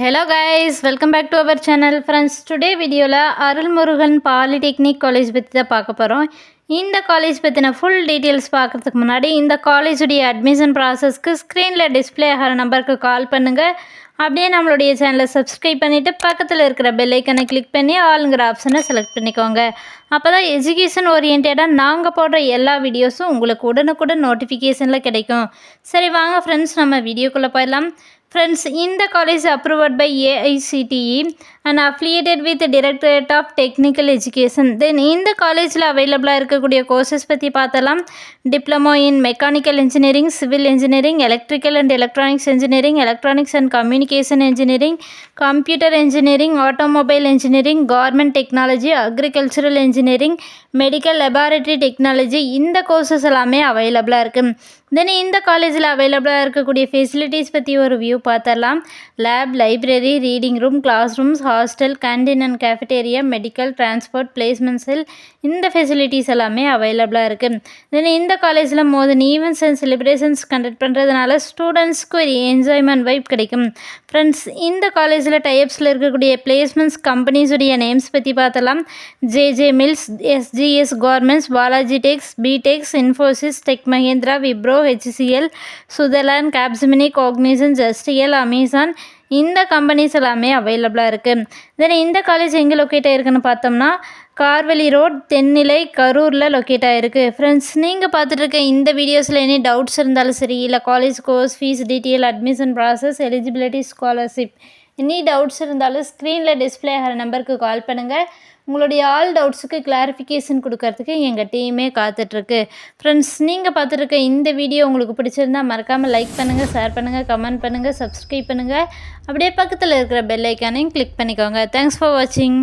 Hello guys, welcome back to our channel. Friends, today video la Arulmurugan Polytechnic College பத்தி தான் பார்க்க போறோம். இந்த காலேஜ் பத்தின full details பார்க்கிறதுக்கு முன்னாடி இந்த காலேஜ் உடைய அட்மிஷன் processக்கு ஸ்கிரீன்ல டிஸ்ப்ளே ஆகிற நம்பருக்கு கால் பண்ணுங்க. அப்படியே நம்மளுடைய சேனலை சப்ஸ்கிரைப் பண்ணிட்டு பக்கத்தில் இருக்கிற பெல் ஐக்கனை கிளிக் பண்ணி ஆளுங்கிற ஆப்ஷனை செலக்ட் பண்ணிக்கோங்க. அப்பதான் எஜுகேஷன் ஓரியன்டாக நாங்கள் போடுற எல்லா வீடியோஸும் உங்களுக்கு உடனுக்குடன் நோட்டிஃபிகேஷனில் கிடைக்கும். சரி வாங்க ஃப்ரெண்ட்ஸ், நம்ம வீடியோக்குள்ளே போயிடலாம். Friends, in the college approved by AICTE and affiliated with the Directorate of Technical Education. Then in the college available இருக்கக்கூடிய courses பற்றி பார்த்தலாம். Diploma in Mechanical Engineering, Civil Engineering, Electrical and Electronics Engineering, Electronics and Communication Engineering, Computer Engineering, Automobile Engineering, Government Technology, Agricultural Engineering, Medical Laboratory Technology. இந்த courses எல்லாமே அவைலபிளாக இருக்குது. Then இந்த காலேஜில் அவைலபிளாக இருக்கக்கூடிய ஃபெசிலிட்டிஸ் பற்றி ஒரு வியூ பார்த்தரலாம். Lab, library, reading room, class rooms, hostel, canteen and cafeteria, medical, transport, placement cell, இந்த ஃபெசிலிட்டிஸ் எல்லாமே அவைலபிளாக இருக்குது. தென் இந்த காலேஜில் more then events and celebrations conduct பண்ணுறதுனால ஸ்டூடெண்ட்ஸ்க்கு ஒரு என்ஜாய்மெண்ட் வைப் கிடைக்கும். ஃப்ரெண்ட்ஸ், இந்த காலேஜில் டைப்ஸில் இருக்கக்கூடிய பிளேஸ்மெண்ட்ஸ் கம்பெனிஸுடைய நேம்ஸ் பற்றி பார்த்தலாம். JJ Mills, SGS Garments, Balaji Tex, பிடெக்ஸ், Infosys, Tech Mahindra, Wipro, HCL, Sutherland, Capgemini, Cognizant, ஜஸ்டிஎல், அமேசான், இந்த கம்பெனிஸ் எல்லாமே அவைலபிளாக இருக்குது. தென் இந்த காலேஜ் எங்கே லொக்கேட் ஆகிருக்குன்னு பார்த்தோம்னா கார்வெளி ரோட், தென்னிலை, கரூரில் லொக்கேட் ஆகிருக்கு. ஃப்ரெண்ட்ஸ், நீங்கள் பார்த்துட்டு இருக்க இந்த வீடியோஸில் எனி டவுட்ஸ் இருந்தாலும் சரி, இல்லை college course fees detail, admission process, eligibility, scholarship, any doubts இருந்தாலும் ஸ்க்ரீனில் டிஸ்பிளே ஆகிற நம்பருக்கு கால் பண்ணுங்கள். உங்களுடைய ஆல் டவுட்ஸுக்கு கிளாரிஃபிகேஷன் கொடுக்கறதுக்கு எங்கள் டீமே காத்துட்ருக்கு. ஃப்ரெண்ட்ஸ், நீங்கள் பார்த்துருக்க இந்த வீடியோ உங்களுக்கு பிடிச்சிருந்தா மறக்காமல் லைக் பண்ணுங்கள், ஷேர் பண்ணுங்கள், கமெண்ட் பண்ணுங்கள், சப்ஸ்கிரைப் பண்ணுங்கள். அப்படியே பக்கத்தில் இருக்கிற பெல் ஐக்கானையும் கிளிக் பண்ணிக்கோங்க. தேங்க்ஸ் ஃபார் வாட்சிங்.